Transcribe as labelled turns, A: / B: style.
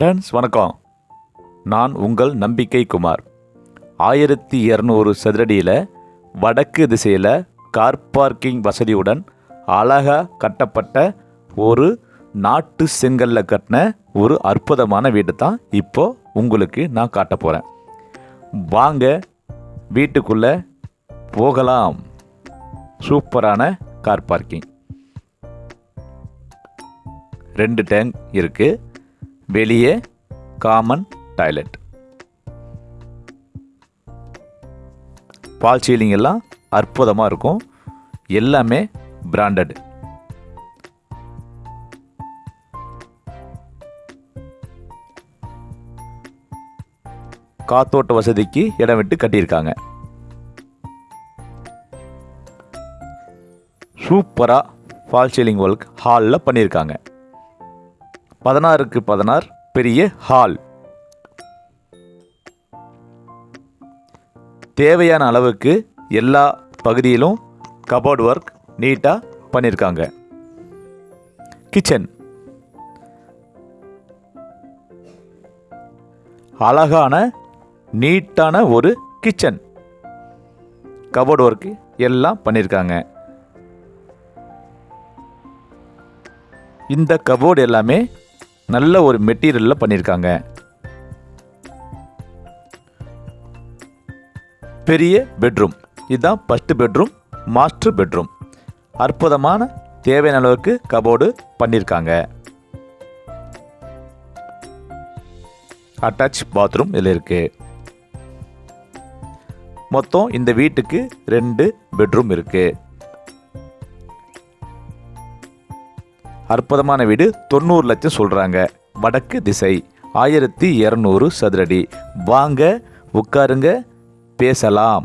A: Friends வணக்கம். நான் உங்கள் நம்பிக்கை குமார். 1200 சதுரடியில் வடக்கு திசையில் கார் பார்க்கிங் வசதியுடன் அழகாக கட்டப்பட்ட ஒரு நாட்டு செங்கல்ல கட்டின ஒரு அற்புதமான வீடு தான் இப்போ உங்களுக்கு நான் காட்ட போகிறேன். வாங்க வீட்டுக்குள்ளே போகலாம். சூப்பரான கார் பார்க்கிங், 2 டேங்க் இருக்குது. வெளியே காமன் டாய்லெட், பால் சீலிங் எல்லாம் அற்புதமாக இருக்கும். எல்லாமே பிராண்டட். காத்தோட்ட வசதிக்கு இடம் விட்டு கட்டியிருக்காங்க. சூப்பராக ஃபால் சீலிங் ஒர்க் ஹாலில் பண்ணியிருக்காங்க. 16க்கு 16 பெரிய ஹால். தேவையான அளவுக்கு எல்லா பகுதியிலும் கபோர்ட் ஒர்க் நீட்டாக பண்ணியிருக்காங்க. கிச்சன் அழகான நீட்டான ஒரு கிச்சன். கபோர்ட் ஒர்க் எல்லாம் பண்ணியிருக்காங்க. இந்த கபோர்டு எல்லாமே நல்ல ஒரு மெட்டீரியலில் பண்ணியிருக்காங்க. பெரிய பெட்ரூம், இதுதான் ஃபஸ்ட்டு பெட்ரூம், மாஸ்டர் பெட்ரூம். அற்புதமான தேவையான அளவுக்கு கபோர்டு பண்ணியிருக்காங்க. அட்டாச் பாத்ரூம் இதில் இருக்கு. மொத்தம் இந்த வீட்டுக்கு 2 பெட்ரூம் இருக்கு. அற்புதமான வீடு. 90 லட்சம் சொல்கிறாங்க. வடக்கு திசை, 1200 சதுரடி. வாங்க உட்காருங்க, பேசலாம்.